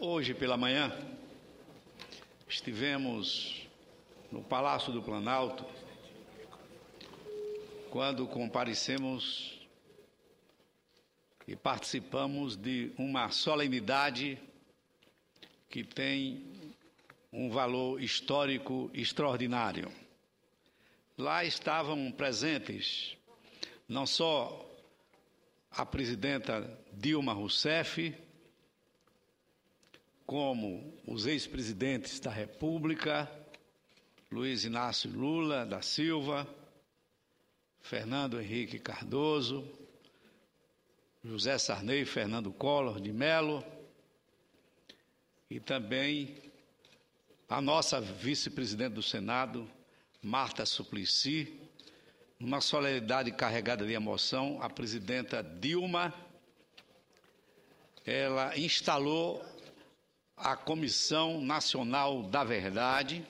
Hoje pela manhã, estivemos no Palácio do Planalto, quando comparecemos e participamos de uma solenidade que tem um valor histórico extraordinário. Lá estavam presentes não só a presidenta Dilma Rousseff, como os ex-presidentes da República, Luiz Inácio Lula da Silva, Fernando Henrique Cardoso, José Sarney e Fernando Collor de Mello, e também a nossa vice-presidente do Senado, Marta Suplicy, numa solenidade carregada de emoção. A presidenta Dilma, ela instalou a Comissão Nacional da Verdade,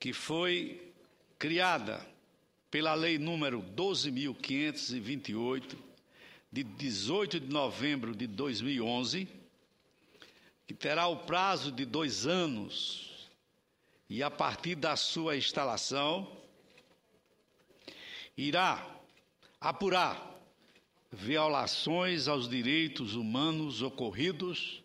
que foi criada pela Lei número 12.528, de 18 de novembro de 2011, que terá o prazo de 2 anos, e a partir da sua instalação, irá apurar violações aos direitos humanos ocorridos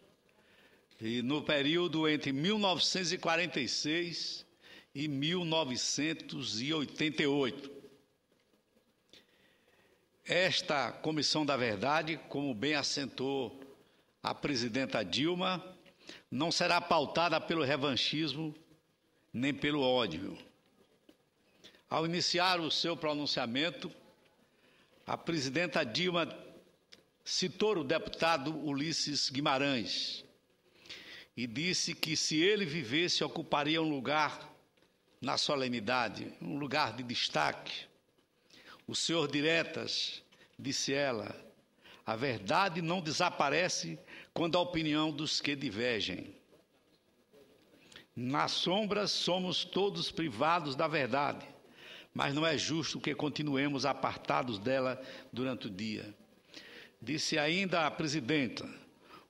no período entre 1946 e 1988. Esta Comissão da Verdade, como bem assentou a presidenta Dilma, não será pautada pelo revanchismo nem pelo ódio. Ao iniciar o seu pronunciamento, a presidenta Dilma citou o deputado Ulisses Guimarães e disse que, se ele vivesse, ocuparia um lugar na solenidade, um lugar de destaque. O senhor Diretas, disse ela, a verdade não desaparece quando a opinião dos que divergem. Nas sombras somos todos privados da verdade, mas não é justo que continuemos apartados dela durante o dia. Disse ainda a presidenta,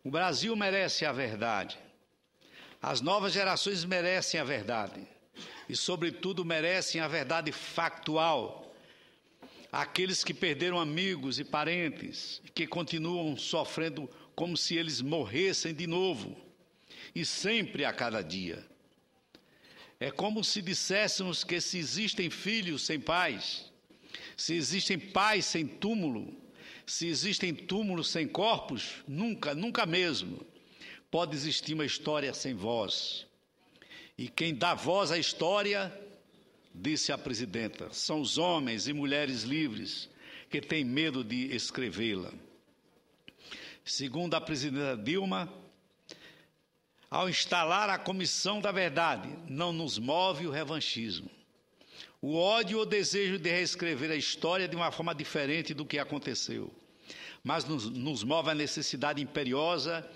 o Brasil merece a verdade. As novas gerações merecem a verdade e, sobretudo, merecem a verdade factual. Aqueles que perderam amigos e parentes, que continuam sofrendo como se eles morressem de novo, e sempre a cada dia. É como se disséssemos que, se existem filhos sem pais, se existem pais sem túmulo, se existem túmulos sem corpos, nunca mesmo pode existir uma história sem voz. E quem dá voz à história, disse a presidenta, são os homens e mulheres livres que têm medo de escrevê-la. Segundo a presidenta Dilma, ao instalar a Comissão da Verdade, não nos move o revanchismo, o ódio ou o desejo de reescrever a história de uma forma diferente do que aconteceu, mas nos move a necessidade imperiosa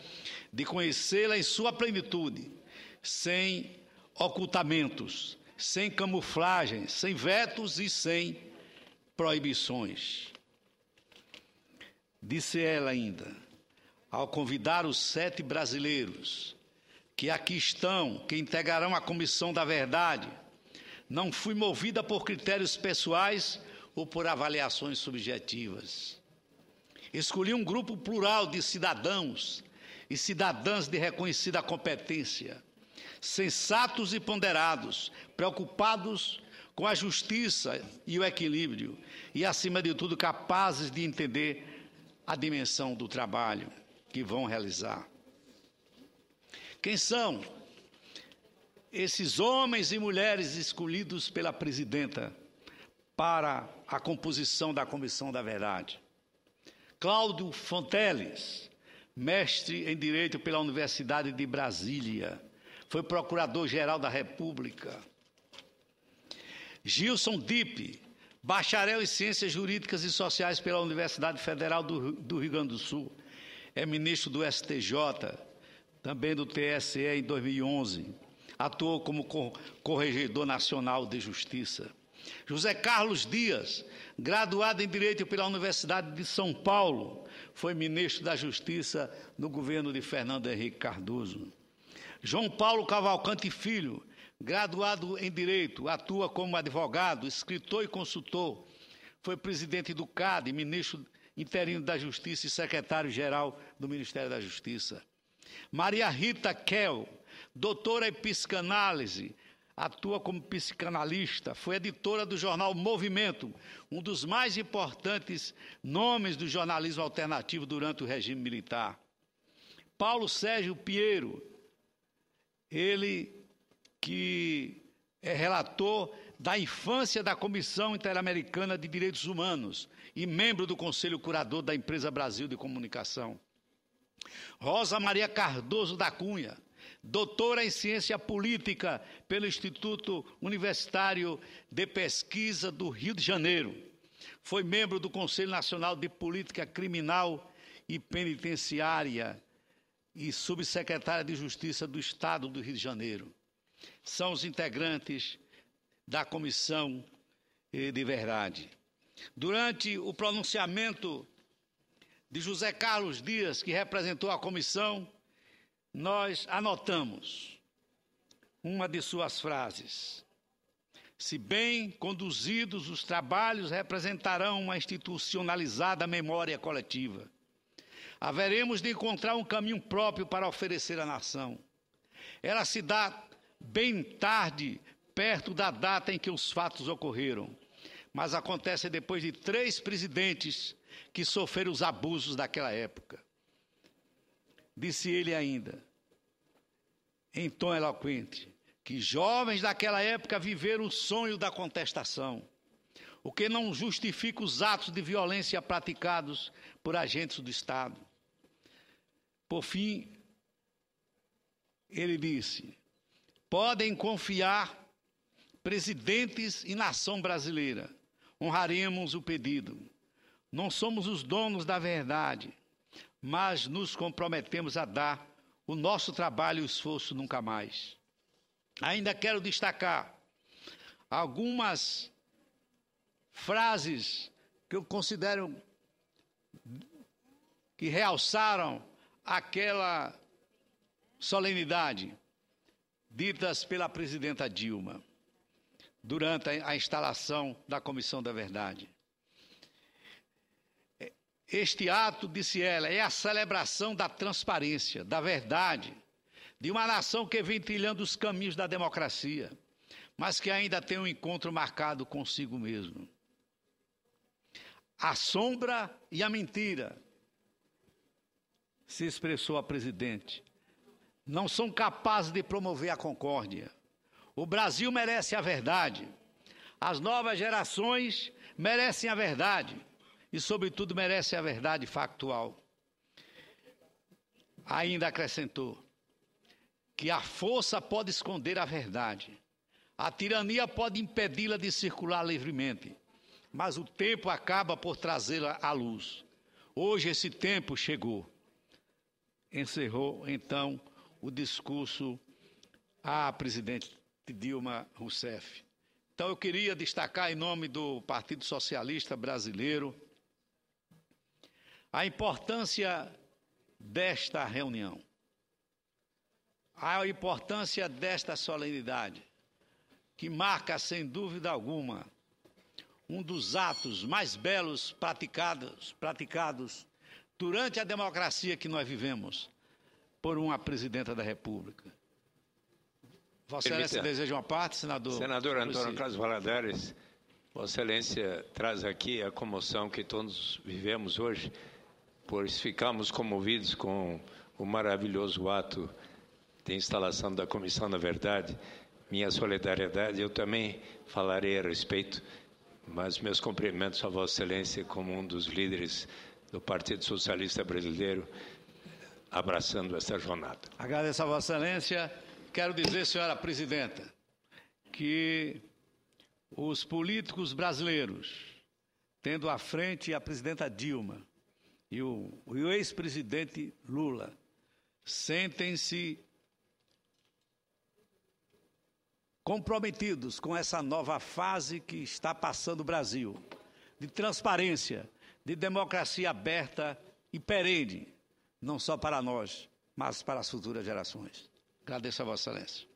de conhecê-la em sua plenitude, sem ocultamentos, sem camuflagens, sem vetos e sem proibições. Disse ela ainda, ao convidar os 7 brasileiros que aqui estão, que integrarão a Comissão da Verdade, não fui movida por critérios pessoais ou por avaliações subjetivas. Escolhi um grupo plural de cidadãos e cidadãs de reconhecida competência, sensatos e ponderados, preocupados com a justiça e o equilíbrio e, acima de tudo, capazes de entender a dimensão do trabalho que vão realizar. Quem são esses homens e mulheres escolhidos pela presidenta para a composição da Comissão da Verdade? Cláudio Fonteles, mestre em Direito pela Universidade de Brasília, foi procurador-geral da República. Gilson Dipp, bacharel em Ciências Jurídicas e Sociais pela Universidade Federal do Rio Grande do Sul, é ministro do STJ, também do TSE em 2011, atuou como corregedor nacional de Justiça. José Carlos Dias, graduado em Direito pela Universidade de São Paulo, foi ministro da Justiça no governo de Fernando Henrique Cardoso. João Paulo Cavalcante Filho, graduado em Direito, atua como advogado, escritor e consultor. Foi presidente do CAD, ministro interino da Justiça e secretário-geral do Ministério da Justiça. Maria Rita Kell, doutora em psicanálise, atua como psicanalista, foi editora do jornal Movimento, um dos mais importantes nomes do jornalismo alternativo durante o regime militar. Paulo Sérgio Pinheiro, ele que é relator da infância da Comissão Interamericana de Direitos Humanos e membro do Conselho Curador da Empresa Brasil de Comunicação. Rosa Maria Cardoso da Cunha, doutora em Ciência Política pelo Instituto Universitário de Pesquisa do Rio de Janeiro. Foi membro do Conselho Nacional de Política Criminal e Penitenciária e subsecretária de Justiça do Estado do Rio de Janeiro. São os integrantes da Comissão de Verdade. Durante o pronunciamento de José Carlos Dias, que representou a comissão, nós anotamos uma de suas frases. Se bem conduzidos, os trabalhos representarão uma institucionalizada memória coletiva. Haveremos de encontrar um caminho próprio para oferecer à nação. Ela se dá bem tarde, perto da data em que os fatos ocorreram, mas acontece depois de 3 presidentes que sofreram os abusos daquela época. Disse ele ainda, em tom eloquente, que jovens daquela época viveram o sonho da contestação, o que não justifica os atos de violência praticados por agentes do Estado. Por fim, ele disse, podem confiar presidentes e nação brasileira, honraremos o pedido. Não somos os donos da verdade, mas nos comprometemos a dar o nosso trabalho e o esforço nunca mais. Ainda quero destacar algumas frases que eu considero que realçaram aquela solenidade ditas pela presidenta Dilma durante a instalação da Comissão da Verdade. Este ato, disse ela, é a celebração da transparência, da verdade, de uma nação que vem trilhando os caminhos da democracia, mas que ainda tem um encontro marcado consigo mesmo. A sombra e a mentira, se expressou a presidente, não são capazes de promover a concórdia. O Brasil merece a verdade. As novas gerações merecem a verdade. E, sobretudo, merecem a verdade factual. Ainda acrescentou que a força pode esconder a verdade. A tirania pode impedi-la de circular livremente. Mas o tempo acaba por trazê-la à luz. Hoje esse tempo chegou. Encerrou, então, o discurso à presidente Dilma Rousseff. Então, eu queria destacar, em nome do Partido Socialista Brasileiro, a importância desta reunião, a importância desta solenidade, que marca, sem dúvida alguma, um dos atos mais belos praticados durante a democracia que nós vivemos, por uma presidenta da República. Vossa Excelência deseja uma parte, senador? Senador Antônio Carlos Valadares, Vossa Excelência traz aqui a comoção que todos vivemos hoje, pois ficamos comovidos com o maravilhoso ato de instalação da Comissão da Verdade. Minha solidariedade, eu também falarei a respeito, mas meus cumprimentos a Vossa Excelência como um dos líderes do Partido Socialista Brasileiro, abraçando essa jornada. Agradeço a Vossa Excelência. Quero dizer, senhora presidenta, que os políticos brasileiros, tendo à frente a presidenta Dilma e o ex-presidente Lula, sentem-se comprometidos com essa nova fase que está passando o Brasil, de transparência, de democracia aberta e perene, não só para nós, mas para as futuras gerações. Agradeço a Vossa Excelência.